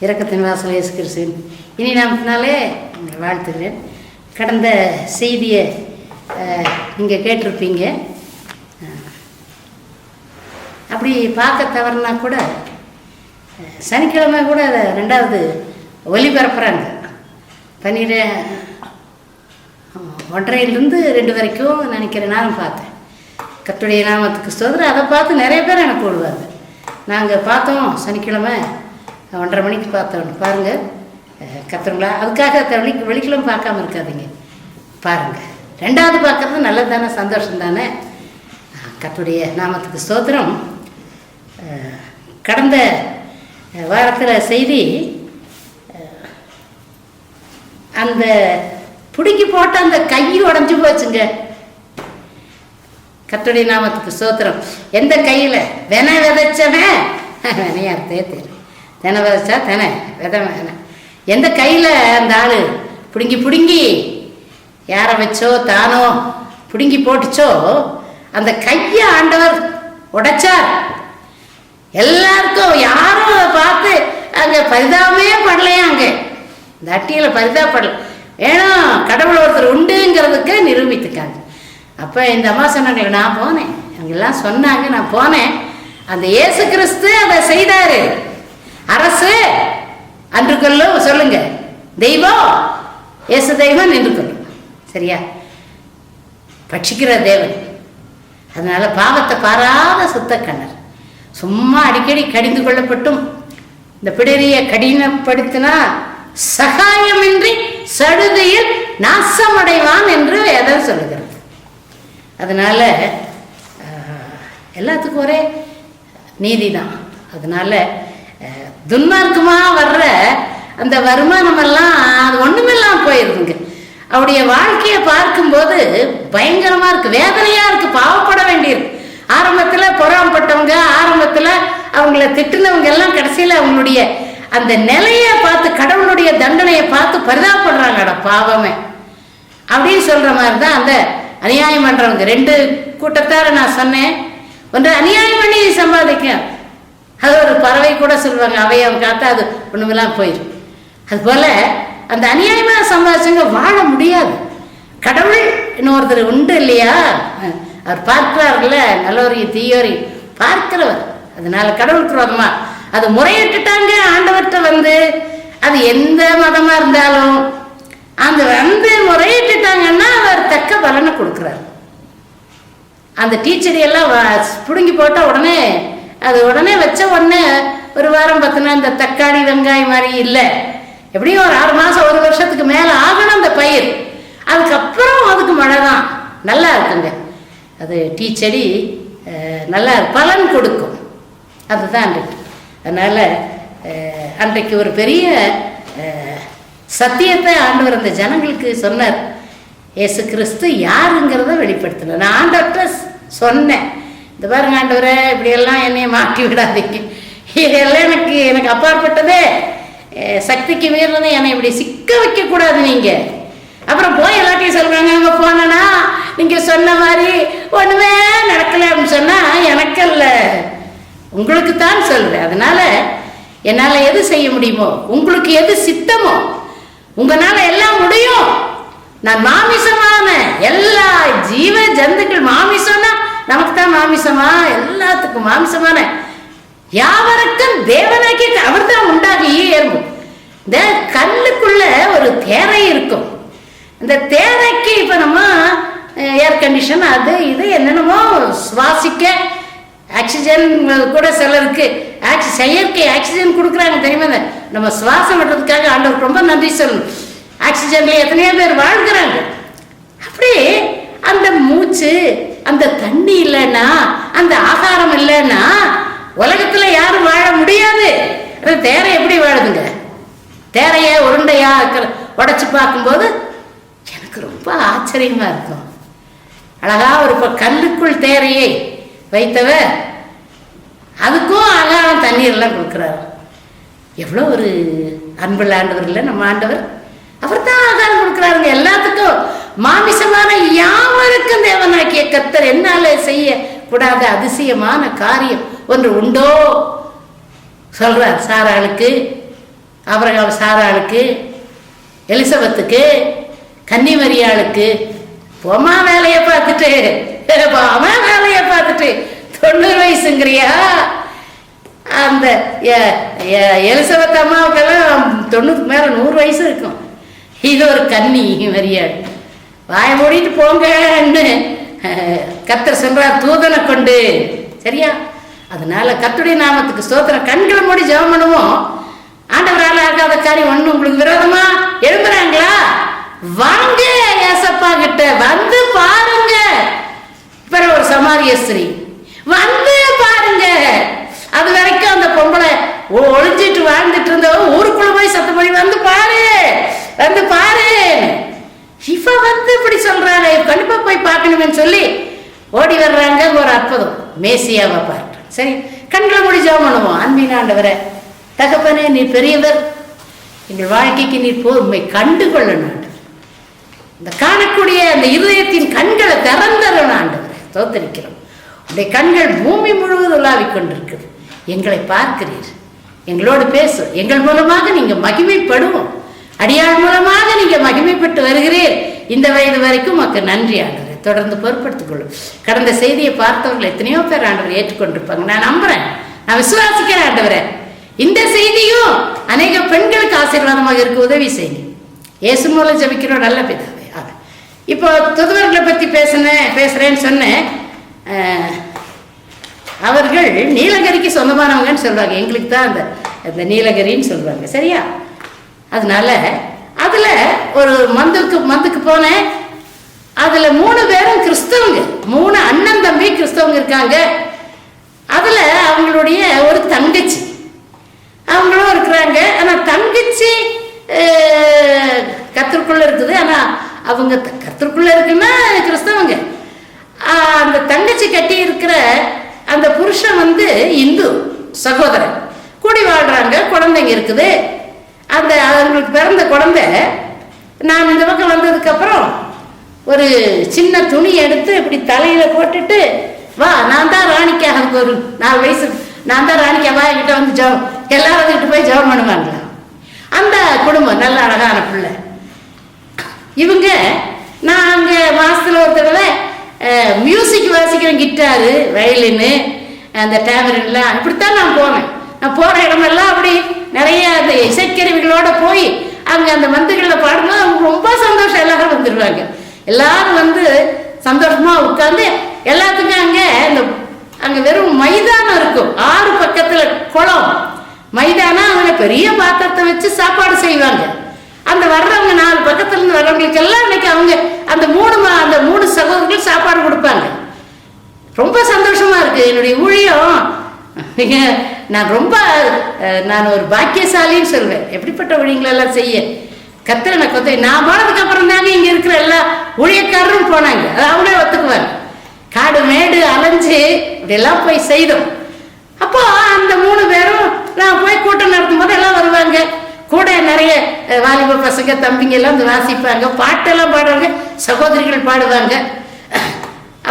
இரக்கத்தின் வாசல் இயேசு கிறிஸ்துவின் இனி நாமத்தினாலே உங்களை வாழ்த்துகிறேன். கடந்த செய்தியை நீங்கள் கேட்டிருப்பீங்க. அப்படி பார்க்க தவறுனா கூட சனிக்கிழமை கூட அதை 2வது ஒலிபரப்புகிறாங்க. 1:30 2 வரைக்கும் நினைக்கிறேன். நானும் பார்த்தேன். கர்த்தருடைய நாமத்துக்கு ஸ்தோத்திரம். அதை பார்த்து நிறைய பேர் எனக்கு போடுவாங்க. நாங்கள் பார்த்தோம் சனிக்கிழமை 1:30 மணிக்கு பார்த்தோம். பாருங்கள் கர்த்தருங்களா, அதுக்காக வெள்ளிக்கிழமை பார்க்காம இருக்காதீங்க, பாருங்கள். 2வது பார்க்குறது நல்லது தானே, சந்தோஷம் தானே. கர்த்தருடைய நாமத்துக்கு ஸ்தோத்திரம். கடந்த வாரத்தில் செய்தி, அந்த பிடிக்கி போட்ட அந்த கை உடஞ்சி போச்சுங்க. கர்த்தருடைய நாமத்துக்கு ஸ்தோத்திரம். எந்த கையில் வெனை விதைச்சவன் வினையார்த்தே தெரியும். தெனை விதைச்சா தெனை விதை வேணை. எந்த கையில் அந்த ஆள் பிடுங்கி யாரை வச்சோ தானோ பிடுங்கி போட்டுச்சோ அந்த கையை ஆண்டவர் உடைச்சார். எல்லாருக்கும் யாரும் பார்த்து அங்கே பரிதாபமே படலையா, அங்கே இந்த அட்டியில் பரிதாபப்படல. ஏன்னா கடவுள் ஒருத்தர் உண்டுங்கிறதுக்கு நிரூபித்துக்காங்க. அப்போ இந்த அம்மா சொன்னாங்க, நான் போனேன், அங்கெல்லாம் சொன்னாங்க, நான் போனேன். அந்த இயேசு கிறிஸ்து அதை செய்தார். அரசு அன்று கொள்ளும் சொல்லுங்க, தெய்வம் இயேசு தெய்வம் நின்று கொள்ளும். சரியா? பட்சிக்கிற தேவன். அதனால பாவத்தை பாராத சுத்த கண்ணர். சும்மா அடிக்கடி கடிந்து கொள்ளப்பட்டும் இந்த பிடரியை கடினப்படுத்தினா சகாயமின்றி சடுதியில் நாசமடைவான் என்று வேதம் சொல்லுகிறது. அதனால எல்லாத்துக்கும் ஒரே நீதி தான். அதனால துன்மார்க்கமாக வர்ற அந்த வருமானமெல்லாம் அது ஒன்றுமெல்லாம் போயிருதுங்க. அவருடைய வாழ்க்கையை பார்க்கும்போது பயங்கரமாக இருக்குது, வேதனையாக இருக்குது, பாவப்பட வேண்டியிருக்கு. ஆரம்பத்தில் பொறாமப்பட்டவங்க, ஆரம்பத்தில் அவங்கள திட்டுனவங்க எல்லாம் கடைசியில் அவங்களுடைய அந்த நிலையை பார்த்து, கடவுளுடைய தண்டனையை பார்த்து பரிதாபப்படுறாங்கடா பாவமே அப்படின்னு சொல்கிற மாதிரி தான் அந்த அநியாயம் பண்ணுறவங்க 2 கூட்டத்தார நான் சொன்னேன். ஒன்று அநியாயம் பண்ணி சம்பாதிக்கும், அது ஒரு பறவை கூட சொல்லுவாங்க, அவையம் காத்தா அது ஒன்றுமெல்லாம் போயிடும். அதுபோல் அந்த அநியாயமாக சம்பாதிச்சவங்க வாழ முடியாது. கடவுள் இன்னொருத்தர் உண்டு இல்லையா, அவர் பார்க்கிறார்கள்ல, நல்லவரையும் தீயோரையும் பார்க்கிறவர். அதனால கடவுள் குரோதமா அது முறையிட்டுட்டாங்க ஆண்டவர்கிட்ட வந்து. அது எந்த மதமாக இருந்தாலும் அந்த வந்து முறையிட்டுட்டாங்கன்னா அவர் தக்க பலனை கொடுக்குறாரு. அந்த டீச்சரியெல்லாம் பிடுங்கி போட்டால் உடனே அது உடனே வச்ச உடனே ஒரு வாரம் 10 நாள் இந்த தக்காளி வெங்காயம் மாதிரி இல்லை, எப்படியும் ஒரு 6 மாதம் 1 வருஷத்துக்கு மேலே ஆகணும் அந்த பயிர். அதுக்கப்புறம் அதுக்கு மழை தான் நல்லா இருக்குங்க. அது டீ செடி நல்லா பலன் கொடுக்கும். அதுதான் அன்றைக்கு. அதனால் அன்றைக்கு ஒரு பெரிய சத்தியத்தை ஆண்டவர் அந்த ஜனங்களுக்கு சொன்னார். இயேசு கிறிஸ்து யாருங்கிறத வெளிப்படுத்தினார். நான் ஆண்டவர்கிட்ட சொன்னேன், இந்த பாருங்க ஆண்டவரை, இப்படியெல்லாம் என்னைய மாட்டி விடாதீங்க, இதெல்லாம் எனக்கு அப்பாற்பட்டதே, சக்திக்கு மீறினதே, என்னை இப்படி சிக்க வைக்கக்கூடாது நீங்கள். அப்புறம் போய் எல்லாத்தையும் சொல்கிறாங்க, அங்கே போனேன்னா நீங்கள் சொன்ன மாதிரி ஒன்றுமே நடக்கலை அப்படின்னு சொன்னால் எனக்கல்ல, உங்களுக்கு தான் சொல்கிறேன். அதனால் என்னால் எது செய்ய முடியுமோ, உங்களுக்கு எது சித்தமோ, உங்களால் எல்லாம் முடியும். நான் மாமிசமான எல்லா ஜீவ ஜந்துக்கள், மாமிசம்னா நமக்கு தான் மாமிசமா, எல்லாத்துக்கும் மாமிசமான யாவருக்கும் தேவனாக்கி அவர் தான் உண்டாகி ஏறும். இந்த கல்லுக்குள்ள ஒரு தேரை இருக்கும். இந்த தேரைக்கு இப்போ நம்ம ஏர் கண்டிஷன் அது இது என்னென்னமோ சுவாசிக்க ஆக்சிஜன் கூட சிலருக்கு செயற்கை ஆக்சிஜன் கொடுக்குறாங்க தெரியுமா. நம்ம சுவாசம் விடுறதுக்காக ஆண்டவருக்கு ரொம்ப நன்றி சொல்லணும். ஆக்சிஜன்ல எத்தனையோ பேர் வாழ்கிறாங்க. அப்படி அந்த மூச்சு, அந்த தண்ணி இல்லைன்னா, அந்த ஆகாரம் இல்லைன்னா உலகத்தில் யாரும் வாழ முடியாது. தேரை எப்படி வாழுதுங்க? தேரைய உருண்டையா உடைச்சு பார்க்கும்போது எனக்கு ரொம்ப ஆச்சரியமா இருக்கும். அழகா ஒரு கல்லுக்குள் தேரையை வைத்தவர் அதுக்கும் ஆகாரம் தண்ணீர்லாம் கொடுக்குறாரு. எவ்வளோ ஒரு அன்புள்ள ஆண்டவர் இல்லை நம்ம ஆண்டவர். அவர் தான் ஆகாரம் கொடுக்குறாருங்க எல்லாத்துக்கும். மாமிசமான யாவருக்கும் தேவனாக்கிய கர்த்தர் என்னால் செய்ய கூடாத அதிசயமான காரியம் ஒன்று உண்டோ சொல்றார். சாராளுக்கு ஆபிரகாம் சாராளுக்கு, எலிசபெத்துக்கு, கன்னிமரியாளுக்கு போமா வேலையை பார்த்துட்டு போமா வேலையை பார்த்துட்டு 90 வயசுங்கிறியா? அந்த எலிசபெத் அம்மாவுக்கெல்லாம் 90க்கு மேலே 100 வயசு இருக்கும். இது ஒரு கன்னி மரியாள். வாய மூடிட்டு போங்கன்னு கர்த்தர் சொல்றார் தூதனை கொண்டு. சரியா? அதனால கர்த்தருடைய நாமத்துக்கு ஸ்தோத்திரம். கண்களை மூடி ஜெபம் பண்ணுவோம். ஆண்டவரால் ஆகாத காரியம் ஒண்ணு உங்களுக்கு விரோதமா எழும்புறாங்களா? வாங்க ஏசப்பா கிட்ட வந்து பாருங்க. பிறகு ஒரு சமாரிய ஸ்திரீ வந்து பாருங்க. அது வரைக்கும் அந்த பொம்பளை ஒளிஞ்சிட்டு வாழ்ந்துட்டு இருந்தவங்க ஊருக்குள்ள போய் சத்தம் பண்ணி வந்து பாரு வந்து பாரு. இவ வந்து இப்படி சொல்றாங்க, கண்டிப்பா போய் பார்க்கணுமே சொல்லி ஓடி வர்றாங்க. ஒரு அற்புதம், மேசியாவை பார்க்க. சரி, கண்களை மூடி ஜெபம் பண்ணுவோம். அன்பின் ஆண்டவரே, தகப்பனே, நீர் பெரியவர். எங்கள் வாழ்க்கைக்கு நீர் உம்மை கண்டு கொள்ளணும். இந்த காணக்கூடிய அந்த இருதயத்தின் கண்களை திறந்தரணும் ஆண்டவரே. தோத்தரிக்கிறோம். உடைய கண்கள் பூமி முழுவதும் உலாவிக் கொண்டிருக்குது. எங்களை பார்க்கிறீர், எங்களோடு பேசு. எங்கள் மூலமாக நீங்க மகிமைப்படுவோம். அடியாள் மூலமாக நீங்க மகிமைப்பட்டு வருகிறீர். இந்த வயது வரைக்கும் உமக்கு நன்றி ஆண்டவரே. தொடர்ந்து பொறுப்படுத்திக் கொள்ளும். கடந்த செய்தியை பார்த்தவர்கள் எத்தனையோ பேர் ஆண்டவர் ஏற்றுக்கொண்டிருப்பாங்க. நான் நம்புறேன், நான் விசுவாசிக்கிறேன் ஆண்டவரே. இந்த செய்தியும் அநேக பெண்களுக்கு ஆசீர்வாதமாக இருக்க உதவி செய்யுங்க. இயேசு மூலம் ஜெபிக்கிறோம் நல்ல பிதாவே. இப்போ துதுவர்களை பத்தி பேசுறேன்னு சொன்னேன். அவர்கள் நீலகிரிக்கு சொந்தமானவங்கன்னு சொல்றாங்க. எங்களுக்கு தான் அந்த நீலகிரின்னு சொல்றாங்க. சரியா? அதனால அதுல ஒரு மந்துக்கு போனேன். அதுல 3 பேரும் கிறிஸ்தவங்க. 3 அண்ணன் தம்பி கிறிஸ்தவங்க இருக்காங்க. அதுல அவங்களுடைய ஒரு தங்கச்சி அவங்களும் இருக்கிறாங்க. ஆனா தங்கச்சி கர்த்தருக்குள்ள இருக்குது. ஆனா அவங்க கர்த்தருக்குள்ள இருக்குன்னா கிறிஸ்தவங்க. அந்த தங்கச்சி கட்டி இருக்கிற அந்த புருஷன் வந்து இந்து சகோதரன். கூடி வாழ்றாங்க, குழந்தைங்க இருக்குது. அந்த அவங்களுக்கு பிறந்த குழந்தை நான் இந்த பக்கம் வந்ததுக்கு அப்புறம் ஒரு சின்ன துணி எடுத்து இப்படி தலையில போட்டுட்டு, வா நான் தான் ராணிக்காக, ஒரு 4 வயசு நான் தான் ராணிக்காவா, என்கிட்ட வந்து ஜெபம், எல்லாரும் கிட்ட போய் ஜெபம் பண்ணுவாங்களா. அந்த குடும்பம் நல்ல அழகான பிள்ளை. இவங்க நான் அங்கே மாசத்துல ஒரு தடவை மியூசிக் வாசிக்கிறேன், கிட்டாரு, வயலின்னு, அந்த டேமரின்லாம். இப்படித்தான் நான் போனேன். நான் போகிற இடமெல்லாம் அப்படி நிறைய அந்த இசைக்கருவிகளோட போய் அங்கே அந்த மந்துகளில் பாடும்போது அவங்க ரொம்ப சந்தோஷம். எல்லாரும் வந்துடுவாங்க. எல்லாரும் வந்து சந்தோஷமா உட்காந்து எல்லாத்துக்கும் அங்கே வெறும் மைதானம் இருக்கும். 6 பக்கத்துல குளம், மைதானம். அவங்க பெரிய பாத்திரத்தை வச்சு சாப்பாடு செய்வாங்க. அந்த வர்றவங்க 4 பக்கத்துல இருந்து வர்றவங்களுக்கு எல்லாம் இன்னைக்கு அவங்க அந்த 3 சகோதரர்கள் சாப்பாடு கொடுப்பாங்க. ரொம்ப சந்தோஷமா இருக்கு என்னுடைய ஊழியம். நான் ஒரு பாக்கியசாலின்னு சொல்வேன். எப்படிப்பட்ட ஊழியங்களெல்லாம் செய்ய கர்த்தர் எனக்கு ஒத்து. நான் போனதுக்கு அப்புறம் தாங்க இங்க இருக்கிற எல்லா ஊழியக்காரரும் போனாங்க. அது அவங்களே ஒத்துக்குவாங்க. காடு மேடு அலைஞ்சு இப்படியெல்லாம் போய் செய்தோம். அப்போ அந்த 3 பேரும் நான் போய் கூட்டம் நடத்தும் போது எல்லாம் வருவாங்க. கூட நிறைய வாலிப பசங்க தம்பிங்க எல்லாம் வந்து வாசிப்பாங்க, பாட்டெல்லாம் பாடுவாங்க, சகோதரிகள் பாடுவாங்க.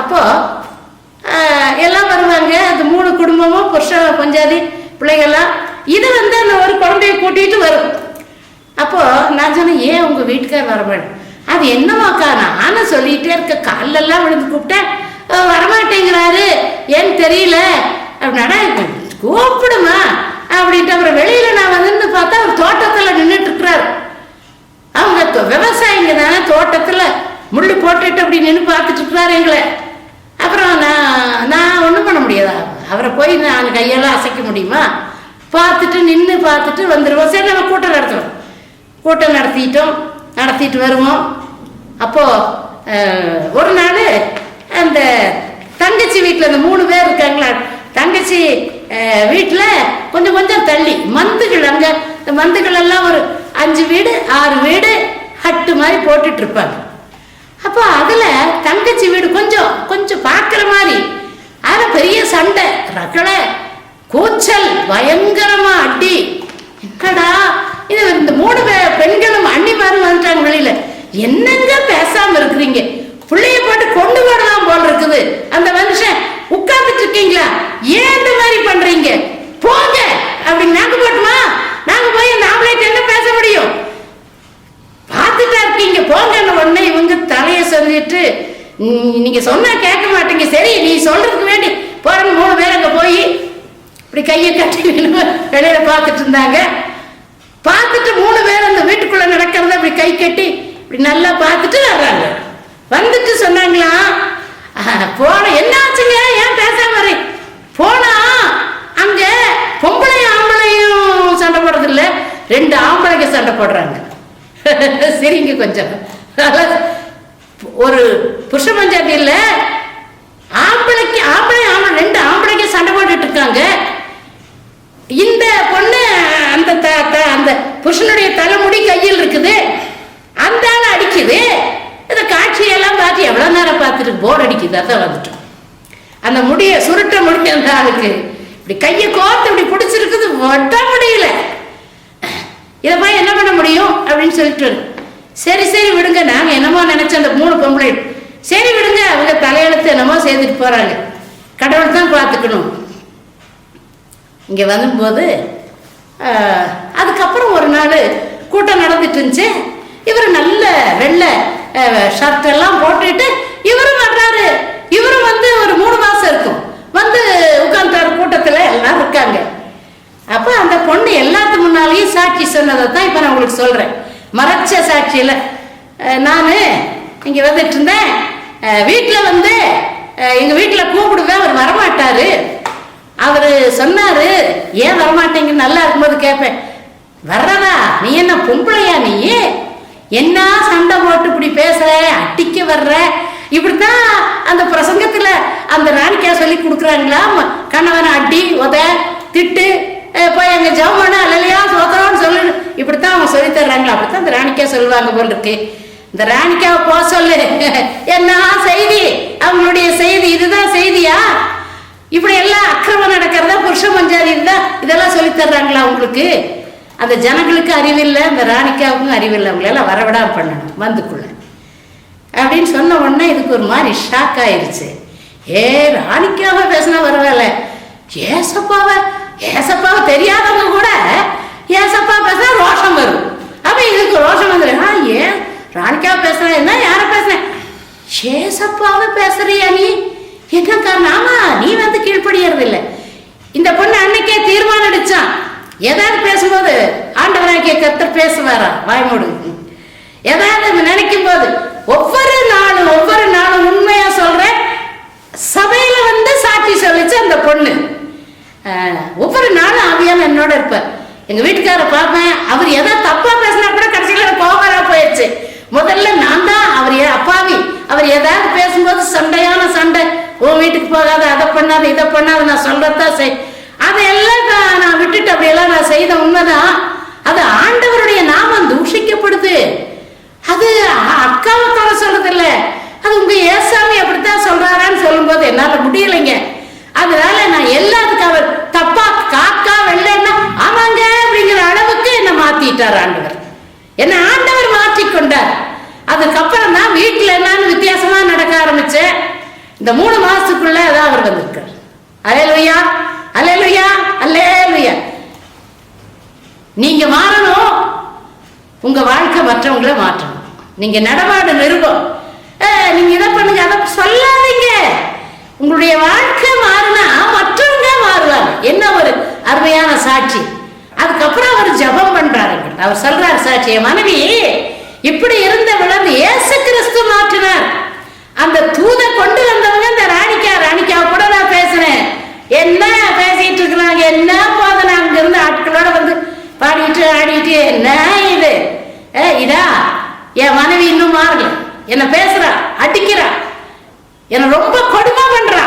அப்போ எல்லாம் வருவாங்க. அந்த 3 குடும்பமும் புருஷன் பஞ்சாதி பிள்ளைகள்லாம். இது வந்து அந்த ஒரு குழந்தைய கூட்டிட்டு வரும். அப்போ நான் சொன்னேன், ஏன் உங்க வீட்டுக்கார் வரமாட்டேன்? அது என்னவாக்கா, நானும் சொல்லிட்டே இருக்க, காலெல்லாம் விழுந்து கூப்பிட்டேன், வரமாட்டேங்கிறாரு, ஏன்னு தெரியல அப்படின்னா, கூப்பிடுமா அப்படின்ட்டு. அப்புறம் வெளியில நான் வந்து பார்த்தா அவர் தோட்டத்துல நின்றுட்டு இருக்கிறாரு. அவங்க விவசாயிங்க தானே, தோட்டத்துல முள்ளு போட்டுட்டு அப்படி நின்று பார்த்துட்டு இருக்கிறாரு எங்களை. அப்புறம் நான் ஒன்றும் பண்ண முடியாதா, அவரை போய் நான் கையெல்லாம் அசைக்க முடியுமா? பார்த்துட்டு நின்று பார்த்துட்டு வந்துடுவோம். சரி, நம்ம கூட்டம் நடத்துவோம். கூட்டம் நடத்திட்டு வருவோம். அப்போ ஒரு நாள் அந்த தங்கச்சி வீட்டில் அந்த 3 பேர் இருக்காங்களா, தங்கச்சி வீட்டில் கொஞ்சம் கொஞ்சம் தள்ளி மந்துகள், அங்கே இந்த மந்துகள் எல்லாம் ஒரு 5 வீடு 6 வீடு ஹட்டு மாதிரி போட்டுட்டு இருப்பாங்க. அப்போ அதில் தங்கச்சி வீடு கொஞ்சம் பார்க்குற மாதிரி. அதில் பெரிய சண்டை, ரகளை, கூச்சல், பயங்கரமா அடி. என்னடா இது, இந்த 3 பெண்களும் அண்ணிமாரும் வந்துட்டாங்க வெளியில. என்னங்க பேசாம இருக்கிறீங்க, பிள்ளைய போட்டு கொண்டு வரலாம் போல் இருக்குது. அந்த மனுஷன் உட்கார்ந்துட்டு இருக்கீங்களா, ஏன் இந்த மாதிரி பண்றீங்க, போங்க அப்படின்னு. நாங்க போட்டுமா, நாங்க போய் அந்த ஆம்பளைட் நீங்க சொன்னா கேட்க மாட்டீங்க. சரி நீ சொல்றதுக்கு வேண்டி போறேன்னு 3 பேர் அங்க போய் இப்படி கையை கட்டி வெளியில பார்த்துட்டு இருந்தாங்க. பார்த்துட்டு 3 பேர் அந்த வீட்டுக்குள்ள நடக்கிறத இப்படி கை கட்டி இப்படி நல்லா பார்த்துட்டு வர்றாங்க. வந்துட்டு சொன்னாங்களா, போன என்ன ஆச்சுங்க, ஏன் பேசாம வரேன்? போனா அங்க பொம்பளையும் ஆம்பளையும் சண்டை போடுறது இல்ல, 2 ஆம்பளைங்க சண்டை போடுறாங்க. சரிங்க கொஞ்சம் ஒரு புருஷ பஞ்சாயத்து இல்ல, ஆம்பளைக்கு ஆம்பளை 2 ஆம்பளைங்க சண்டை போட்டுட்டு இருக்காங்க. இந்த பொண்ணு அந்த அந்த புருஷனுடைய தலைமுடி கையில் இருக்குது, அந்த ஆள் அடிக்குது. இந்த காட்சியெல்லாம் பார்த்து எவ்வளவு நேரம் பார்த்துட்டு போர் அடிக்குது. அதான் வந்துட்டோம். அந்த முடிய சுருட்ட முடிய அந்த ஆளுக்கு இப்படி கையை கோர்த்து இப்படி பிடிச்சிருக்குது, ஒட்ட முடியல. இதை போய் என்ன பண்ண முடியும் அப்படின்னு சொல்லிட்டு, சரி சரி விடுங்க, நாங்க என்னமோ நினைச்சோம் அந்த 3 பொம்பளை, சரி விடுங்க, அவங்க தலையெழுத்து என்னமோ செய்துட்டு போறாங்க, கடவுள் தான் பார்த்துக்கணும். இங்க வரும்போது அதுக்கப்புறம் ஒரு நாள் கூட்டம் நடந்துட்டு இருந்துச்சு. இவர் நல்ல வெள்ளை ஷர்ட் எல்லாம் போட்டுட்டு இவரும் வர்றாரு. இவரும் வந்து ஒரு 3 மாசம் இருக்கும் வந்து உட்கார்ந்தாரு. கூட்டத்துல எல்லாரும் இருக்காங்க. அப்ப அந்த பொண்ணு எல்லாத்து முன்னாலேயும் சாட்சி சொன்னதை தான் இப்ப நான் உங்களுக்கு சொல்றேன். மறைச்ச சாட்சியில நான் இங்க வந்துட்டு இருந்தேன். வீட்டுல வந்து எங்க வீட்டுல கூப்பிடுவேன், அவர் வரமாட்டாரு. அவரு சொன்னாரு, ஏன் வரமாட்டேங்க, நல்லா இருக்கும்போது கேட்பேன், வர்றதா நீ என்ன பொம்பளையா, நீ என்ன சண்டை போட்டு இப்படி பேசுற, அட்டிக்க வர்ற, இப்படித்தான் அந்த பிரசங்கத்துல அந்த ராணிக்கா சொல்லி கொடுக்குறாங்களா, கணவன் அடி உத திட்டு போய் எங்க ஜவுமான அல்லையா சோதரோன்னு சொல்லு, இப்படித்தான் அவங்க சொல்லி தர்றாங்களா, அப்படித்தான் அந்த ராணிக்கா சொல்லுவாங்க போல் இருக்கு. இந்த ராணிக்காவை போக சொல்லு, என்ன செய்தி, அவங்களுடைய செய்தி இதுதான் செய்தியா, இப்படி எல்லாம் அக்கிரமம் நடக்கிறதா, புருஷ பஞ்சாதி இருந்தா இதெல்லாம் சொல்லி தர்றாங்களா உங்களுக்கு? அந்த ஜனங்களுக்கு அறிவில்லை, அந்த ராணிக்காவுக்கும் அறிவில்லை, அவங்களெல்லாம் வரவிடாம பண்ணணும் வந்துக்குள்ள அப்படின்னு சொன்ன உடனே இதுக்கு ஒரு மாதிரி ஷாக் ஆயிடுச்சு. ராணிக்காவை பேசினா பரவாயில்ல, ஏசப்பாவை தெரியாதவங்க கூட ஏசப்பா பேசினா ரோஷம் வரும். அப்ப இதுக்கு ரோஷம் வந்துடும். ஏன் ராணிக்காவை பேசுற, என்ன யார பேசுறேன், ஏசப்பாவை பேசுறியா நீ, என்ன காரணம்? ஆமா, நீ வந்து கீழ்படியறது இல்லை. இந்த பொண்ணு அன்னைக்கே தீர்மானம் அடிச்சான், ஏதாவது பேசும்போது ஆண்டவராகிய கர்த்தர் பேசுவாரா, வாய்மூடு. ஏதாவது நினைக்கும் போது ஒவ்வொரு நாளும் உண்மையா சொல்றேன், சபையில வந்து சாட்சி சொல்லிச்சு அந்த பொண்ணு. ஒவ்வொரு நாளும் ஆவியான என்னோட இருப்பார். எங்க வீட்டுக்கார பார்ப்பேன், அவர் எதாவது தப்பா பேசினா கூட கடைசியில கோபரா போயிடுச்சு. முதல்ல நான் தான் அவர் அப்பாவி, அவர் ஏதாவது பேசும்போது சண்டையான சண்டை, உன் வீட்டுக்கு போகாத, அதை பண்ணாத இதை பண்ணாத, நான் சொல்றதான் செய், அதையெல்லாம் நான் விட்டுட்டு அப்படியெல்லாம் நான் செய்த உண்மைதான். அது ஆண்டவருடைய நாமம் தூஷிக்கப்படுது. அது அக்காவை தவிர சொல்றது இல்லை, அது உங்க ஏசாமி அப்படித்தான் சொல்றாரான்னு சொல்லும் போது என்னால முடியலைங்க. அதனால நான் எல்லாத்துக்கும் அவர் தப்பா காக்கா வெள்ளைன்னா ஆமாங்க அப்படிங்கிற அளவுக்கு என்ன மாத்திட்டார் ஆண்டவர், என்ன ஆண்டவர் மாற்றிக்கொண்டார். அதுக்கப்புறம் தான் வீட்டுல என்னன்னு வித்தியாசமா நடக்க ஆரம்பிச்சேன். இந்த 3 மாசத்துக்குள்ள அதான் அவர் வந்திருக்கார். அல்லேலூயா அல்லேலூயா அல்லேலூயா. நீங்க மாறணும், உங்க வாழ்க்கை மற்றவங்களை மாற்றணும், நீங்க நடமாடு நிருபம். நீங்க இதை பண்ணுங்க அதை சொல்லாதீங்க. உங்களுடைய வாழ்க்கை மாறினா மற்றவங்க மாறுவாங்க. என்ன ஒரு அருமையான சாட்சி. அதுக்கப்புறம் அவர் ஜபம் பண்றாரு. அவர் சொல்றாரு சாட்சி, என் மனைவி இப்படி இருந்த விளந்து இயேசு கிறிஸ்து மாற்றினார். அந்த தூதை கொண்டு வந்தவங்க இந்த ராணிக்காவை கூட நான் பேசுறேன். என்ன பேசிட்டு இருக்கிறாங்க, என்ன போதும், அங்க இருந்து ஆட்களோட வந்து பாடிட்டு ஆடிட்டு, என்ன இது இதா, என் மனைவி இன்னும் மாறல, என்ன பேசுறா, அடிக்கிறா, என்ன ரொம்ப கொடுமை பண்றா,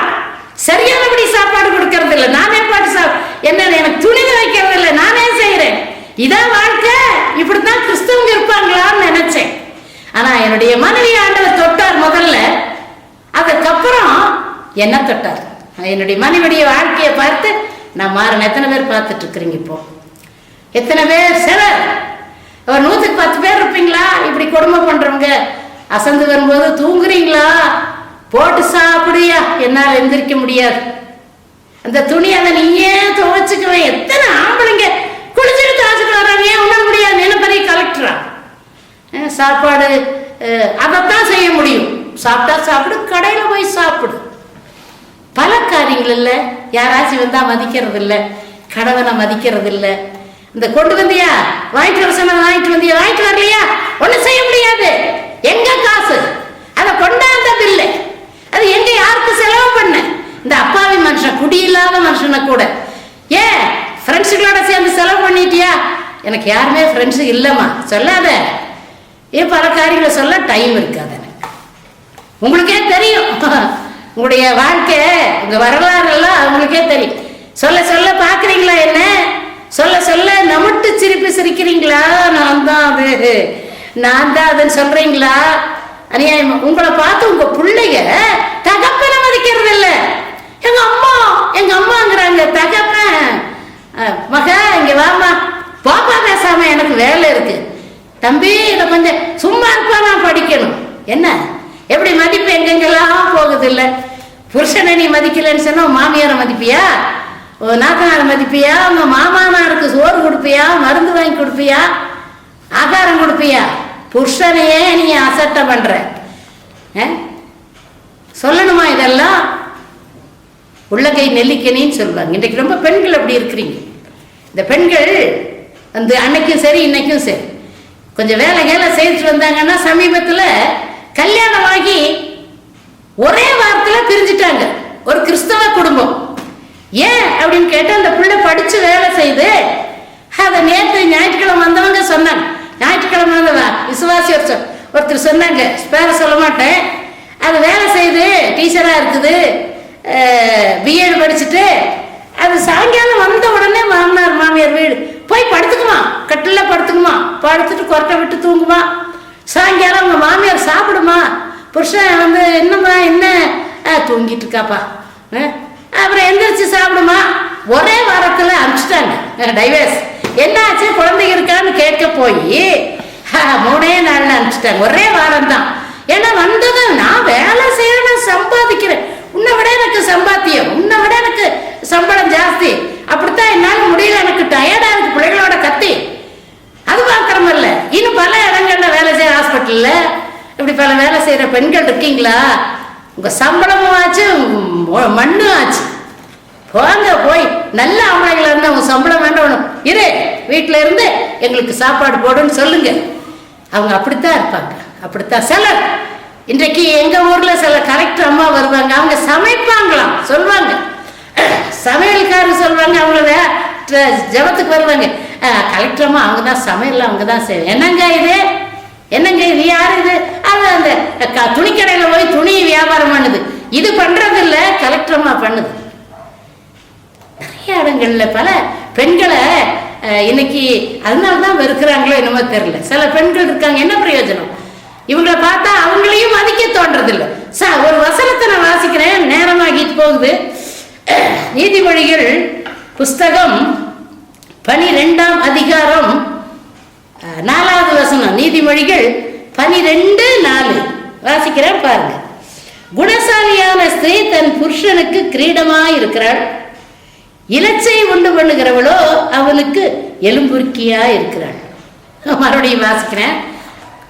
சரியானபடி சாப்பாடு கொடுக்கறது இல்லை, நானே பாட்டு என்ன எனக்கு துணிந்து வைக்கிறது இல்லை, நானே செய்யறேன். இதான் வாழ்க்கை, இப்படித்தான் கிறிஸ்தவங்க இருப்பாங்களான்னு நினைச்சேன். ஆனா என்னுடைய மனைவி ஆண்டவர் தொட்டார் முதல்ல, அதுக்கப்புறம் என்ன தொட்டார். என்னுடைய மனைவியுடைய வாழ்க்கையை பார்த்து நான் மாறன். எத்தனை பேர் பார்த்துட்டு இருக்கிறீங்க இப்போ? எத்தனை பேர் சிலர் ஒரு 110 பேர் இருப்பீங்களா இப்படி கொடுமை பண்றவங்க? அசந்து வரும்போது தூங்குறீங்களா? போட்டு சாப்பிடுயா, என்னால் எந்திரிக்க முடியாது, அந்த துணி அதை நீயே துவைச்சுக்குவேன். எத்தனை ஆம்பளைங்க குளிச்சுட்டு துவைச்சுட்டு வர்றாங்க, ஏன் உண்ண முடியாது? என்ன பெரிய கலெக்டரா? சாப்பாடு அதைத்தான் செய்ய முடியும், சாப்பிட்டா சாப்பிடு, கடையில் போய் சாப்பிடு. பல காரியங்கள் இல்லை. யாராச்சும் வந்தா மதிக்கிறது இல்லை, கணவனை மதிக்கிறது இல்லை. இந்த கொண்டு வந்தியா, வாங்கிட்டு வர சொன்ன வாங்கிட்டு வந்தியா, வாங்கிட்டு வரலையா, ஒன்றும் செய்ய முடியாது. எங்க காசு? அதை கொண்டாந்தது இல்லை. அது எங்க யாருக்கு செலவு பண்ண? இந்த அப்பாவி மனுஷன், குடியில்லாத மனுஷனை கூட ஏன் ஃப்ரெண்ட்ஸுகளோட சேர்ந்து செலவு பண்ணிட்டியா? எனக்கு யாருமே ஃப்ரெண்ட்ஸு இல்லைம்மா சொல்லாத. ஏன் பல காரியங்களை சொல்ல டைம் இருக்காது எனக்கு. உங்களுக்கே தெரியும் உங்களுடைய வாழ்க்கை, உங்க வரலாறு எல்லாம் அவங்களுக்கே தெரியும். சொல்ல சொல்ல பாக்குறீங்களா என்ன? சொல்ல சொல்ல நமட்டு சிரிப்பு சிரிக்கிறீங்களா? நான் தான் அதுன்னு சொல்றீங்களா? அநியாயமா உங்களை பார்த்து உங்க பிள்ளைங்க தகப்பனை மதிக்கிறது இல்லை. எங்க அம்மாங்கிறாங்க. தகப்பன் மக இங்க வாமா, பாப்பா பேசாம எனக்கு வேலை இருக்கு. தம்பி இதை கொஞ்சம் சும்மா இருப்பா, நான் படிக்கணும். என்ன எப்படி மதிப்பு எங்கெங்கெல்லாம் போகுது இல்லை? புருஷனை நீ மதிக்கலன்னு சொன்னா மாமியாரை மதிப்பியா? நாத்தனாரை மதிப்பியா? உங்க மாமானாருக்கு சோறு கொடுப்பியா? மருந்து வாங்கி கொடுப்பியா? ஆகாரம் கொடுப்பியா? புருஷனையே நீ அசட்டை பண்ற. சொல்லணுமா இதெல்லாம்? உள்ளகை நெல்லிக்கனின்னு சொல்லுவாங்க. இன்றைக்கு ரொம்ப பெண்கள் அப்படி இருக்கிறீங்க. இந்த பெண்கள் வந்து அன்னைக்கும் சரி இன்னைக்கும் சரி கொஞ்சம் வேலை செய்துட்டு வந்தாங்கன்னா, சமீபத்தில் கல்யாணமாகி ஒரே வாரத்தில் பிரிஞ்சுட்டாங்க ஒரு கிறிஸ்தவ குடும்பம். ஏன் அப்படின்னு கேட்டால், அந்த பிள்ளை படிச்சு வேலை செய்து அதை நேற்று ஞாயிற்றுக்கிழமை வந்தவங்க சொன்னாங்க. ஞாயிற்றுக்கிழமை வந்தவ விசுவாசி ஒருத்தர் சொன்னாங்க, பேர சொல்ல மாட்டேன். அது வேலை செய்து டீச்சராக இருக்குது, பிஎட் படிச்சுட்டு அது சாயங்காலம் வந்த உடனே மாமனார் மாமியார் வீடு போய் படுத்துக்குமா, கட்டில் படுத்துக்குமா, படுத்துட்டு கொரட்டை விட்டு தூங்குமா. சாயங்காலம் அவங்க மாமியார் சாப்பிடுமா, புருஷன் வந்து என்னம்மா என்ன தூங்கிட்டு இருக்காப்பா, அப்புறம் எந்திரிச்சு சாப்பிடுமா. ஒரே வாரத்தில் அனுப்பிச்சிட்டாங்க டைவர்ஸ். என்ன ஆச்சு, குழந்தைங்க இருக்கான்னு கேட்க போய் 3 நாள்ல அனுப்பிச்சிட்டாங்க. ஒரே வாரம் தான். ஏன்னா வந்தது நான் வேலை செய்யறேன், சம்பாதிக்கிறேன், உன்னை விட எனக்கு சம்பாத்தியம், உன்னை விட எனக்கு சம்பளம் ஜாஸ்தி, அப்படித்தான் என்னால முடியல, எனக்கு டயர்டா இருக்கு பிள்ளைகளோட கத்தி. அது மாத்திரமல்ல, இன்னும் பல இடங்கள்ல வேலை செய்யற, ஹாஸ்பிட்டல்ல இப்படி பல வேலை செய்யற பெண்கள் இருக்கீங்களா? உங்க சம்பளமும் ஆச்சு, மண்ணும் ஆச்சு. போங்க போய் நல்ல ஆம்பளைங்களா இருந்தா உங்க சம்பளம் வேண்டாம், இரு வீட்டுல இருந்து எங்களுக்கு சாப்பாடு போடுன்னு சொல்லுங்க. அவங்க அப்படித்தான் இருப்பாங்க. அப்படித்தான் சிலர் இன்றைக்கு எங்க ஊர்ல சில கலெக்டர் அம்மா வருவாங்க, அவங்க சமைப்பாங்களாம் சொல்லுவாங்க. சமையல்காரர் சொல்லுவாங்க, அவங்க ஜபத்துக்கு வருவாங்க, கலெக்டர் அம்மா அவங்க தான் சமையல், அவங்க தான் செய்வாங்க. என்னங்க இது, என்னங்க இது, யாரு இது? அது அந்த துணிக்கடையில போய் துணி வியாபாரம் பண்ணுது, இது பண்றது இல்ல, கலெக்டர் அம்மா பண்ணுது. நிறைய இடங்கள்ல பல பெண்களை இன்னைக்கு அதனாலதான் வெறுக்கிறாங்களோ என்னமோ தெரியல. சில பெண்கள் இருக்காங்க, என்ன பிரயோஜனம்? இவங்களை பார்த்தா அவங்களையும் மதிக்க தோன்றதில்லை. ஒரு வசனத்தை நான் வாசிக்கிறேன், நேரமாகிட்டு போகுது. நீதிமொழிகள் புஸ்தகம் 12ஆம் அதிகாரம் 4வது வசனம். நீதிமொழிகள் 12:4 வாசிக்கிறேன் பாருங்க. குணசாலியான ஸ்திரீ தன் புருஷனுக்கு கிரீடமாய் இருக்கிறாள், இலச்சை உண்டு பண்ணுகிறவளோ அவனுக்கு எலும்புருக்கியா இருக்கிறாள். மறுபடியும் வாசிக்கிறேன்,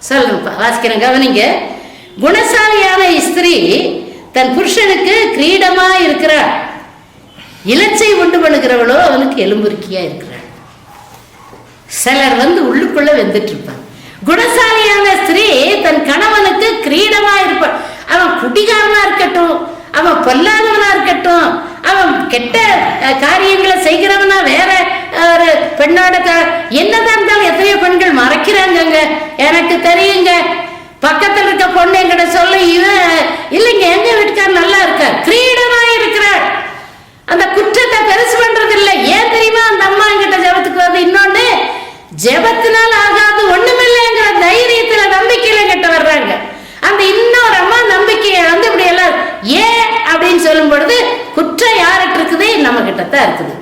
சொல்லுப்பா வாசிக்கிறேன், கவனிங்க. குணசாலியான ஸ்திரீ தன் புருஷனுக்கு கிரீடமா இருக்கிறாள், இலச்சை உண்டு பண்ணுகிறவளோ அவனுக்கு எலும்புருக்கியா இருக்கிறாள். சிலர் வந்து உள்ளுக்குள்ள வெந்துட்டு இருப்பாங்க. குணசாலியான ஸ்திரீ தன் கணவனுக்கு கிரீடமா இருப்பாள். அவன் குடிகாரனா இருக்கட்டும், அவன் பொல்லாதவனா இருக்கட்டும், அவன் கெட்ட காரியங்களை செய்கிறவனா, வேற ஒரு பெண்ணோட என்னதான் இருந்தாலும் எத்தனையோ பெண்கள் மறைக்கிறாங்க. எனக்கு தெரியுங்க, பக்கத்தில் இருக்க பொண்ணு என்கிட்ட சொல்ல, இவன் இல்லைங்க எங்க வீட்டுக்காரர் நல்லா இருக்கார், கிரீடமா இருக்கிறார், அந்த குற்றத்தை பெருசு பண்றது இல்லை. ஏன் தெரியுமா? அந்த அம்மா என்கிட்ட ஜெபத்துக்கு வந்து, இன்னொன்னு ஜெபத்தினால் ஆகாது ஒண்ணுமில்லைங்கிற தைரியத்துல நம்பிக்கையில கிட்ட வர்றாங்க. அந்த இன்னொரு அம்மா நம்பிக்கையை வந்து இப்படி எல்லாம் ஏன் அப்படின்னு சொல்லும் பொழுது குற்றம் யார்கிட்ட இருக்குது? நம்ம கிட்டத்தான் இருக்குது.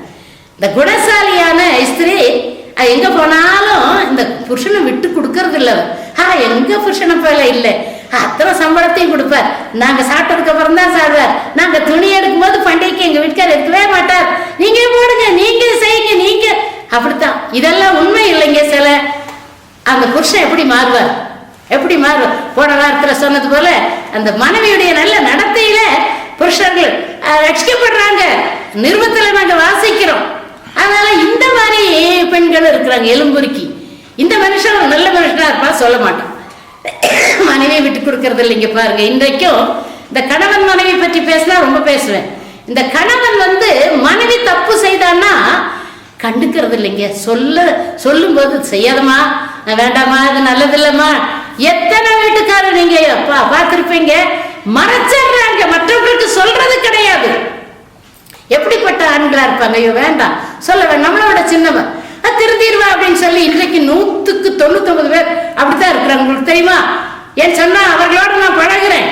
இந்த குணசாலியான ஸ்திரீ எங்க போனாலும் இந்த புருஷனை விட்டு கொடுக்கறது இல்லை. எங்க புருஷனை போல இல்லை, அத்தனை சம்பளத்தையும் கொடுப்பார், நாங்க சாப்பிட்டதுக்கு அப்புறம் தான் சாப்பிடுவார், நாங்க துணி எடுக்கும் போது பண்டிகைக்கு எங்க வீட்டுக்காரர் எடுக்கவே மாட்டார், நீங்க போடுங்க, நீங்க செய்யுங்க, நீங்க அப்படித்தான். இதெல்லாம் உண்மை இல்லைங்க. சில அந்த புருஷன் எப்படி மாறுவார்? எப்படி மாறும்? போன வாரத்தில் சொன்னது போல அந்த மனைவியுடைய நல்ல நடத்தையில புருஷர்கள் ரட்சிக்கப்படுறாங்க. நிறுவத்தில் நாங்கள் வாசிக்கிறோம். அதனால இந்த மாதிரி பெண்கள் இருக்கிறாங்க எலும்புருக்கி. இந்த மனுஷன் நல்ல மனுஷனா இருப்பா, சொல்ல மாட்டான். மனைவியை விட்டு கொடுக்கறது இல்லைங்க. பாருங்க, இன்றைக்கும் இந்த கணவன் மனைவி பற்றி பேசினா ரொம்ப பேசுவேன். இந்த கணவன் மனைவி தப்பு செய்தான்னா கண்டுக்கிறது இல்லைங்க. சொல்லும்போது செய்யாதமா, வேண்டாமா, இது நல்லது இல்லம்மா. எத்தனை வீட்டுக்காரர் நீங்க பார்த்திருப்பீங்க, மறைச்சிடுறாங்க, மற்றவர்களுக்கு சொல்றது கிடையாது. எப்படிப்பட்ட ஆண்களா இருப்பாங்க. ஐயோ வேண்டாம், சொல்ல வேண்டாம், நம்மளோட சின்னவன் திருந்திடுவா அப்படின்னு சொல்லி இன்றைக்கு 100க்கு 99 பேர் அப்படித்தான் இருக்கிறாங்க. உங்களுக்கு தெரியுமா? ஏன் சொன்னா அவர்களோட நான் பழகுறேன்.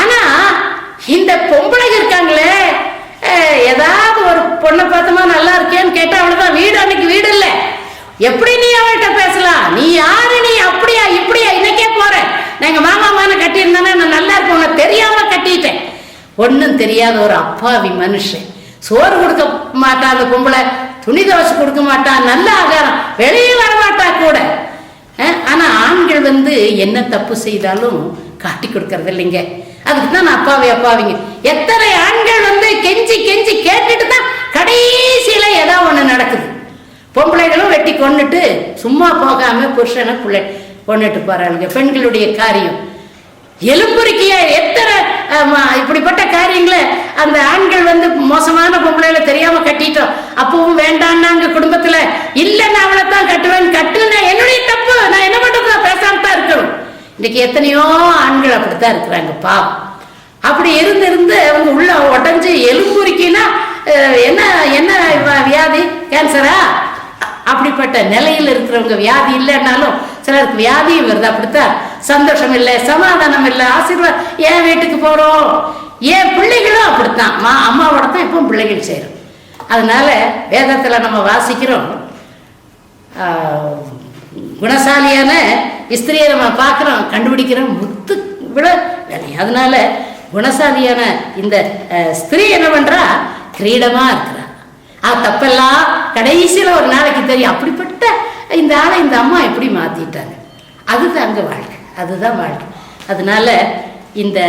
ஆனா இந்த பொம்பளை இருக்காங்களே, ஏதாவது ஒரு பொண்ணை பார்த்தோமா நல்லா இருக்கேன்னு கேட்டா அவ்வளவுதான், வீடு அன்னைக்கு வீடு இல்லை. எப்படி நீ அவள்கிட்ட பேசலாம்? நீ யாரு? நீ அப்படியா இப்படியா? இன்னைக்கே போறேன், நான் எங்க மாமா மான கட்டியிருந்தானே நான் நல்லா இருப்பேன், தெரியாம கட்டிட்டேன். ஒன்னும் தெரியாத ஒரு அப்பாவி மனுஷன். சோறு கொடுக்க மாட்டான் அந்த பொம்பளை, துணி துவச்சு கொடுக்க மாட்டான், நல்ல ஆகாரம், வெளியே வரமாட்டா கூட. ஆனா ஆண்கள் என்ன தப்பு செய்தாலும் காட்டி கொடுக்கறது இல்லைங்க. அதுக்கு தான் நான் அப்பாவிங்க. எத்தனை ஆண்கள் கெஞ்சி கெஞ்சி கேட்டுட்டு தான் கடைசியில ஏதாவது ஒண்ணு நடக்குது. பொம்பளைகளும் வெட்டி கொண்டுட்டு சும்மா போகாம புருஷனை பிள்ளை கொண்டுட்டு போறாங்க. பெண்களுடைய காரியம் எலும்புருக்கிய எத்தனை இப்படிப்பட்ட காரியங்களை அந்த ஆண்கள் மோசமான பொம்பளையில தெரியாம கட்டிட்டோம். அப்பவும் வேண்டான்னாங்க குடும்பத்துல. இல்ல நான் அவளை தான் கட்டுவேன், கட்டுனா என்னுடைய தப்பு, நான் என்ன பண்றது, பேசாம தான் இருக்கணும். இன்னைக்கு எத்தனையோ ஆண்கள் அப்படித்தான் இருக்கிறாங்க. பாவம். அப்படி இருந்து அவங்க உள்ள உடஞ்சு எலும்புருக்கினா என்ன என்ன வியாதி, கேன்சரா? அப்படிப்பட்ட நிலையில் இருக்கிறவங்க வியாதி இல்லைன்னாலும் சிலருக்கு வியாதியும் வருது. அப்படித்தான் சந்தோஷம் இல்லை, சமாதானம் இல்லை, ஆசீர்வாதம். ஏன் வீட்டுக்கு போறோம், ஏன் பிள்ளைகளும் அப்படித்தான் அம்மாவோட தான் இப்போ பிள்ளைகள் செய்யறோம். அதனால வேதத்துல நம்ம வாசிக்கிறோம், குணசாலியான ஸ்திரியை நம்ம பார்க்கிறோம், கண்டுபிடிக்கிறோம், முத்து விட வேலை. அதனால குணசாலியான இந்த ஸ்திரீ என்ன பண்றா, கிரீடமா இருக்கிறா. தப்பெல்லாம் கடைசியில ஒரு நாளைக்கு தெரியும். அப்படிப்பட்ட இந்த ஆளை இந்த அம்மா எப்படி மாத்திட்டாங்க. அதுதான் அங்க வாழ்க்கை, அதுதான் வாழ்க்கை. அதனால இந்த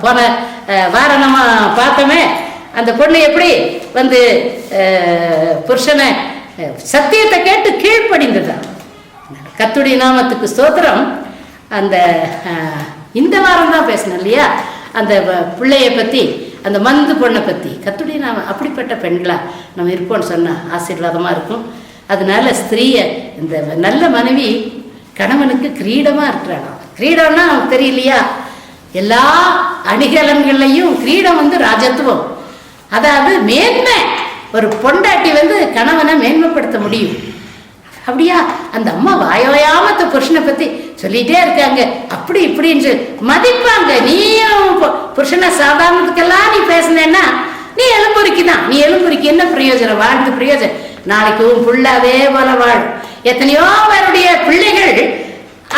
போன வாரம் நம்ம பார்த்தோமே, அந்த பொண்ணு எப்படி புருஷனை சத்தியத்தை கேட்டு கீழ்ப்படிந்ததான். கர்த்தருடைய நாமத்துக்கு ஸ்தோத்திரம். அந்த இந்த வாரம் தான் பேசணும் இல்லையா, அந்த பிள்ளைய பத்தி, அந்த மந்து பொண்ணை பத்தி. கர்த்தருடைய நாம அப்படிப்பட்ட பெண்களா நம்ம இருப்போம்னு சொன்னா ஆசீர்வாதமா இருக்கும். அதனால ஸ்திரீய இந்த நல்ல மனைவி கணவனுக்கு கிரீடமா இருக்கிறாங்க. கிரீடம்னா அவனுக்கு தெரியலையா, எல்லா அணிகலன்கள்லையும் கிரீடம் ராஜத்துவம், அதாவது மேன்மை. ஒரு பொண்டாட்டி கணவனை மேன்மைப்படுத்த முடியும். அப்படியா? அந்த அம்மா வாயோயாமத்த புருஷனை பத்தி சொல்லிட்டே இருக்காங்க, அப்படி இப்படின்னு மதிப்பாங்க. நீயும் புருஷனை சாதாரணத்துக்கெல்லாம் நீ பேசினேன்னா நீ எலும்புரிக்கு தான். நீ எலும்புரிக்கு என்ன பிரயோஜனம்? வாழ்ந்து பிரயோஜனம். நாளைக்கு உன் புள்ள அதே போல வாழும். எத்தனையோ பேருடைய பிள்ளைகள்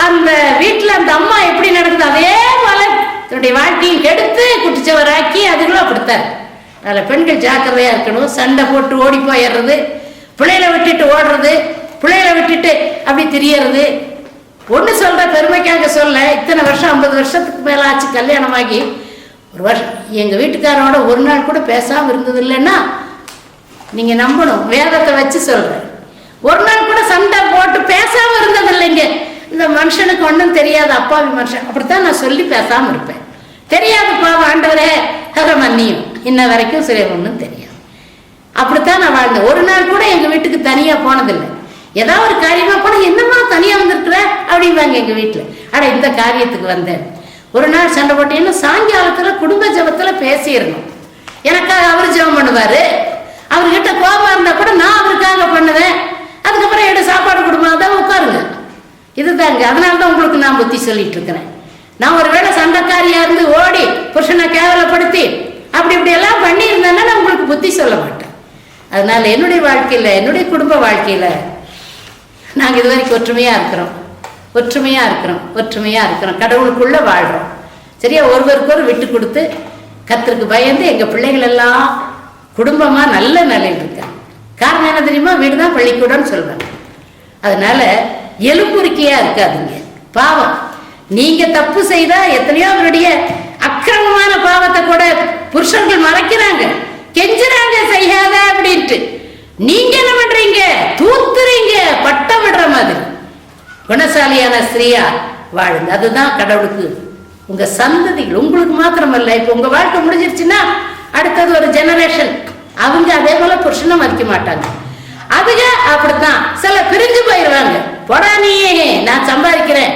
அந்த வீட்டுல அந்த அம்மா எப்படி நடக்குது அதே போல தன்னுடைய வாழ்க்கையும் கெடுத்து குட்டிச்சவராக்கி அதுகளும் அப்படித்தான். அதில் பெண்கள் ஜாக்கிரதையா இருக்கணும். சண்டை போட்டு ஓடி போயிடுறது, பிள்ளைகளை விட்டுட்டு ஓடுறது, பிள்ளைகளை விட்டுட்டு அப்படி தெரியறது. ஒன்று சொல்ற பெருமைக்காக சொல்ல, இத்தனை வருஷம் 50 வருஷத்துக்கு மேல ஆச்சு கல்யாணமாகி. ஒரு வருஷம் எங்க வீட்டுக்காரோட ஒரு நாள் கூட பேசாம இருந்தது இல்லைன்னா நீங்க நம்பணும். வேதத்தை வச்சு சொல்றேன். ஒரு நாள் கூட சண்டை போட்டு பேசாம இருந்தது இல்லைங்க. இந்த மனுஷனுக்கு ஒன்றும் தெரியாது, அப்பாவி மனுஷன், அப்படித்தான் நான் சொல்லி பேசாம இருப்பேன். தெரியாது பாவம், ஆண்டவரே அதை மன்னியும், இன்ன வரைக்கும் சரி ஒன்றும் தெரியாது. அப்படித்தான் நான் வாழ்ந்தேன். ஒரு நாள் கூட எங்க வீட்டுக்கு தனியா போனதில்லை. ஏதாவது ஒரு காரியமா போன, என்னமா தனியா வந்திருக்கிற அப்படிம்பாங்க எங்க வீட்டுல. ஆனா இந்த காரியத்துக்கு வந்தேன். ஒரு நாள் சண்டை போட்டேன்னா சாயங்காலத்துல குடும்ப ஜபத்துல பேசிடணும். எனக்காக அவர் ஜெபம் பண்ணுவாரு. அவர்கிட்ட கோபமா இருந்தா கூட நான் அவருக்காக பண்ணுவேன். அதுக்கப்புறம் எடு சாப்பாடு கொடுமா, தான் உட்காருங்க. இதுதாங்க. அதனாலதான் உங்களுக்கு நான் புத்தி சொல்லிட்டு இருக்கிறேன். நான் ஒரு வேளை சண்டைக்காரியா இருந்து ஓடி புருஷனை கேவலப்படுத்தி அப்படி இப்படி எல்லாம் பண்ணி இருந்தேன்னா நான் உங்களுக்கு புத்தி சொல்ல மாட்டேன். அதனால என்னுடைய வாழ்க்கையில, என்னுடைய குடும்ப வாழ்க்கையில நாங்க இது வரைக்கும் ஒற்றுமையா இருக்கிறோம், ஒற்றுமையா இருக்கிறோம், ஒற்றுமையா இருக்கிறோம். கடவுளுக்குள்ள வாழ்றோம். சரியா? ஒருவருக்கு ஒரு விட்டு கொடுத்து கர்த்தருக்கு பயந்து எங்க பிள்ளைகள் எல்லாம் குடும்பமா நல்ல நிலையில் இருக்காங்க. காரணம் என்ன தெரியுமா? வீடுதான் பள்ளிக்கூடம்னு சொல்றாங்க. அதனால எலும்புரிக்கையா இருக்காதீங்க. பாவம், நீங்க தப்பு செய்தா எத்தனையோ அவருடைய அக்கிரமமான பாவத்தை கூட புருஷர்கள் மறைக்கிறாங்க, கெஞ்சுறாங்க செய்யாத அப்படின்ட்டு. நீங்க என்ன பண்றீங்க? தூத்துறீங்க, பட்டம் விடுற மாதிரி. குணசாலியான ஸ்திரீயா வாழுங்க. அதுதான் கடவுளுக்கு. உங்க சந்ததிகள், உங்களுக்கு மாத்திரமல்ல, இப்ப உங்க வாழ்க்கை முடிஞ்சிருச்சுன்னா அடுத்தது ஒரு ஜெனரேஷன், அவங்க அதே போல புருஷனை மதிக்க மாட்டாங்க. அதுக அப்படித்தான், சில பிரிஞ்சு போயிடுவாங்க. போடா நீயே, நான் சம்பாதிக்கிறேன்,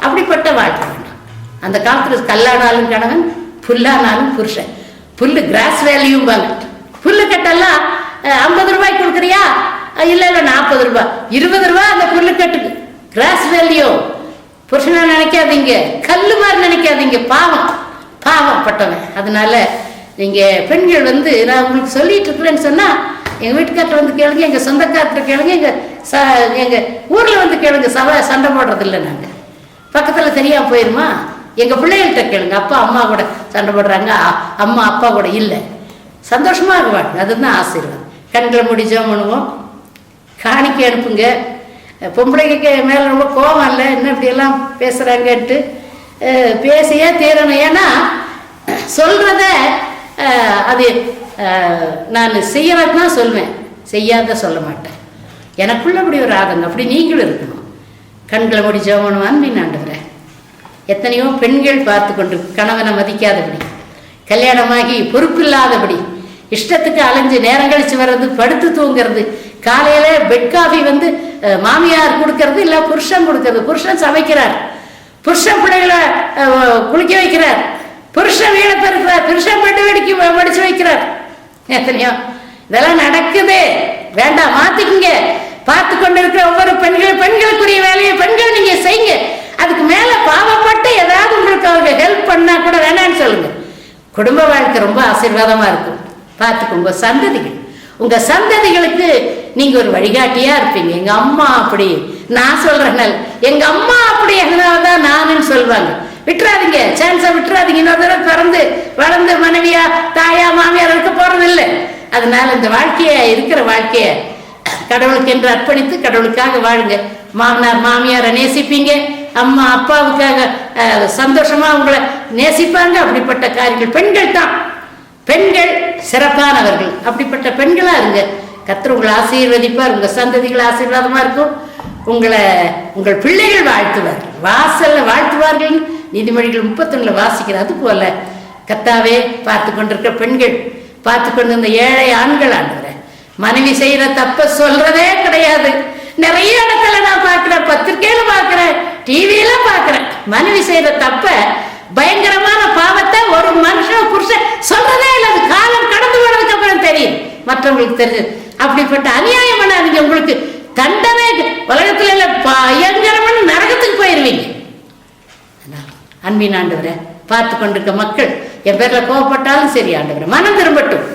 அப்படிப்பட்ட வாழ்க்கை வேண்டாம். அந்த காலத்துல கல்லானாலும் கணவன், புல்லானாலும் புருஷன். புல்லு கிராஸ் வேல்யூம் வாங்க. புல்லு கட்டெல்லாம் 50 ரூபாய்க்கு கொடுக்குறியா? இல்ல இல்ல 40 ரூபாய், 20 ரூபாய் அந்த புல்லு கட்டுக்கு கிராஸ் வேல்யூ. புருஷனா நினைக்காதீங்க, கல்லு மாதிரி நினைக்காதீங்க. பாவம், பாவம் பட்டவன். அதனால நீங்க பெண்கள் நான் உங்களுக்கு சொல்லிட்டு இருக்கிறேன்னு சொன்னா, எங்க வீட்டுக்காரர் வந்து கேளுங்க, எங்க சொந்தக்காரத்தை கேளுங்க, எங்க ஊர்ல வந்து கேளுங்க. சண்டை போடுறது இல்லை நாங்க. பக்கத்துல தெரியாம போயிருமா? எங்க பிள்ளைகள்கிட்ட கேளுங்க, அப்பா அம்மா கூட சண்டை போடுறாங்க, அம்மா அப்பா கூட இல்லை, சந்தோஷமா இருக்குவாங்க. அதுதான் ஆசீர்வாதம். கண்களை முடிஞ்சோம் பண்ணுவோம், காணிக்கை அனுப்புங்க. பொம்பளைக்கு மேல ரொம்ப கோபம் இல்லை, என்ன இப்படி எல்லாம் பேசுறாங்கன்ட்டு பேசியே தீரணும். ஏன்னா சொல்றத அது நான் செய்யறதுனா சொல்வேன், செய்யாத சொல்ல மாட்டேன். எனக்குள்ள அப்படி ஒரு ஆதங்கம், அப்படி நீங்களும் இருக்கணும். கண்களை முடி ஜெபம் அன்பின் ஆண்டவரே, எத்தனையோ பெண்கள் பார்த்து கொண்டு கணவனை மதிக்காதபடி, கல்யாணமாகி பொறுப்பில்லாதபடி, இஷ்டத்துக்கு அலைஞ்சு நேரம் கழிச்சு வர்றது, படுத்து தூங்குறது, காலையில பெட் காஃபி மாமியார் கொடுக்கறது, இல்லை புருஷன் கொடுக்கறது. புருஷன் சமைக்கிறார், புருஷன் பிள்ளைகளை குளிக்க வைக்கிறார், புருஷன் வீட பெருக்கிறார், புருஷன் பெட்டு மடிச்சு வைக்கிறார். எத்தனையோ இதெல்லாம் நடக்குது. வேண்டாம், மாத்திக்குங்க. பார்த்து கொண்டு இருக்கிற ஒவ்வொரு பெண்களுக்குரிய வேலையை பெண்கள் நீங்க செய்யுங்க. அதுக்கு மேல பாவப்பட்டு ஏதாவது உங்களுக்கு அவங்க ஹெல்ப் பண்ணா கூட வேணான்னு சொல்லுங்க. குடும்ப வாழ்க்கை ரொம்ப ஆசீர்வாதமா இருக்கும். பார்த்துக்கோங்க. உங்க சந்ததிகளுக்கு நீங்க ஒரு வழிகாட்டியா இருப்பீங்க. எங்க அம்மா அப்படி, நான் சொல்றேன் எங்க அம்மா அப்படி, அதனாலதான் நானுன்னு சொல்லுவாங்க. விட்டுறாதீங்க, சான்ஸை விட்டுறாதீங்க. இன்னொரு தடவை பிறந்து வளர்ந்து மனைவியா தாயா மாமியார் இருக்க போறது இல்லை. அதனால இந்த இருக்கிற வாழ்க்கைய கடவுளுக்கு என்று அர்ப்பணித்து கடவுளுக்காக வாழுங்க. மாமனார் மாமியாரை நேசிப்பீங்க, அம்மா அப்பாவுக்காக சந்தோஷமா உங்களை நேசிப்பாங்க. அப்படிப்பட்ட காரியங்கள் பெண்கள் தான். பெண்கள் சிறப்பானவர்கள். அப்படிப்பட்ட பெண்களா இருங்க. கர்த்தர் உங்களை ஆசீர்வதிப்பார். உங்க சந்ததிகள் ஆசீர்வாதமா இருக்கும். உங்கள் பிள்ளைகள் வாழ்த்துவார், வாசல்ல வாழ்த்துவார்கள். நீதிமொழிகள் 31 வாசிக்கிறார். அது போல கர்த்தாவே, பார்த்து கொண்டிருக்க பெண்கள், பார்த்து கொண்டிருந்த ஏழை ஆண்கள், ஆண்டவரே, மனைவி செய்யற தப்ப சொல்றதே கிடையாது. நிறைய இடத்துல நான் பார்க்கிறேன், பத்திரிகையில பார்க்கிறேன், டிவியில பார்க்கிறேன். மனைவி செய்யற தப்ப, பயங்கரமான பாவத்தை ஒரு மனுஷன் புருஷன் சொல்றதே இல்லை. அது காலம் கடந்து போனதுக்கு அப்புறம் தெரியும், மற்றவங்களுக்கு தெரிஞ்சது. அப்படிப்பட்ட அநியாயம் பண்ணாதீங்க. உங்களுக்கு தண்டனை உலகத்துல இல்ல, பயங்கரமான நரகத்துக்கு போயிருவீங்க. அன்பின் ஆண்டவரை, பார்த்து கொண்டிருக்க மக்கள் என் பேர்ல கோவப்பட்டாலும் சரி, ஆண்டவரை மனம் திரும்பட்டும்.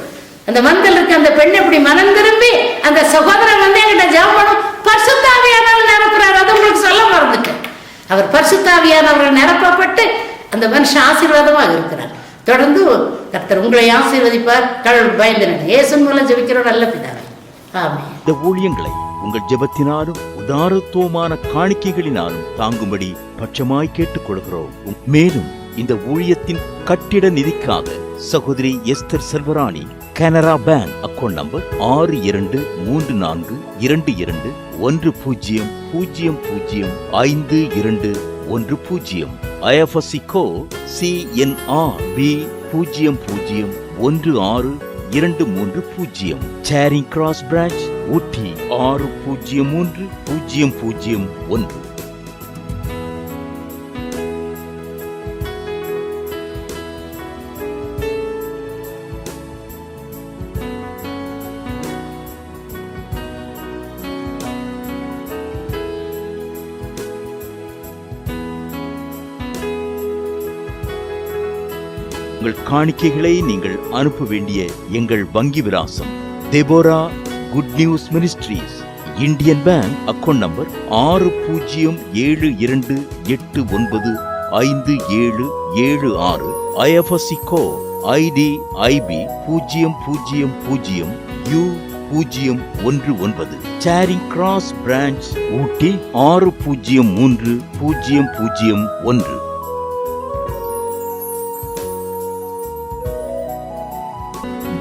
அந்த மந்தல் இருக்க அந்த பெண் எப்படி மனம் திரும்பி அந்த சகோதரன் என்கிட்ட ஜெபம் பண்ணும். பரிசுத்தாவியானவர் நிரப்புறாரு. அது உங்களுக்கு சொல்ல மறந்துட்டேன். அவர் பரிசுத்தாவியானவர் நிரப்பப்பட்டு அந்த மனுஷன் ஆசீர்வாதமாக இருக்கிறார். தொடர்ந்து கர்த்தர் உங்களை ஆசீர்வதிப்பார். கடவுள் பயந்து இயேசுவின் மூலம் ஜெபிக்கிறோம் நல்ல பிதாவே, ஆமென். இந்த ஊழியங்களை உங்கள் ஜெபத்தினாலும் உதாரத்துவமான காணிக்கைகளினாலும் தாங்கும்படி பட்சமாய் கேட்டுக் கொள்கிறோம். மேலும் இந்த ஊழியத்தின் கட்டிட நிதிக்காக சகோதரி Esther Selvarani, Canara bank account number 62422200505210, IFSC code CNRB 00162330, சேரிங் கிராஸ் பிரான்ச், ஊட்டி 603001. உங்கள் காணிக்கைகளை நீங்கள் அனுப்ப வேண்டிய எங்கள் வங்கி விலாசம்: Deborah good news ministries, Indian bank account number 6072985776, IFSC code IDIB 0000U 6019. சேரிங் கிராஸ் பிரான்ச், ஊட்டி 603001.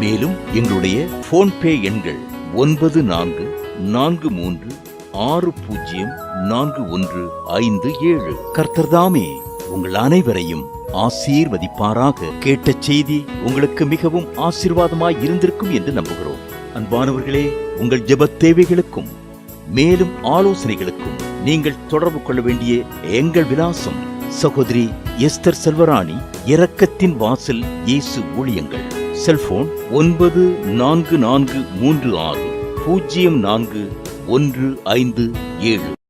மேலும் எங்களுடைய போன்பே எண்கள் 9443604157. கர்த்தர்தாமே உங்கள் அனைவரையும் ஆசீர்வதிப்பாராக. கேட்ட செய்தி உங்களுக்கு மிகவும் ஆசீர்வாதமாய் இருந்திருக்கும் என்று நம்புகிறோம். அன்பானவர்களே, உங்கள் ஜெபத் தேவைகளுக்கும் மேலும் ஆலோசனைகளுக்கும் நீங்கள் தொடர்பு கொள்ள வேண்டிய எங்கள் விலாசம்: சகோதரி எஸ்தர் செல்வராணி, இரக்கத்தின் வாசல் இயேசு ஊழியங்கள். செல்போன் 944360041557.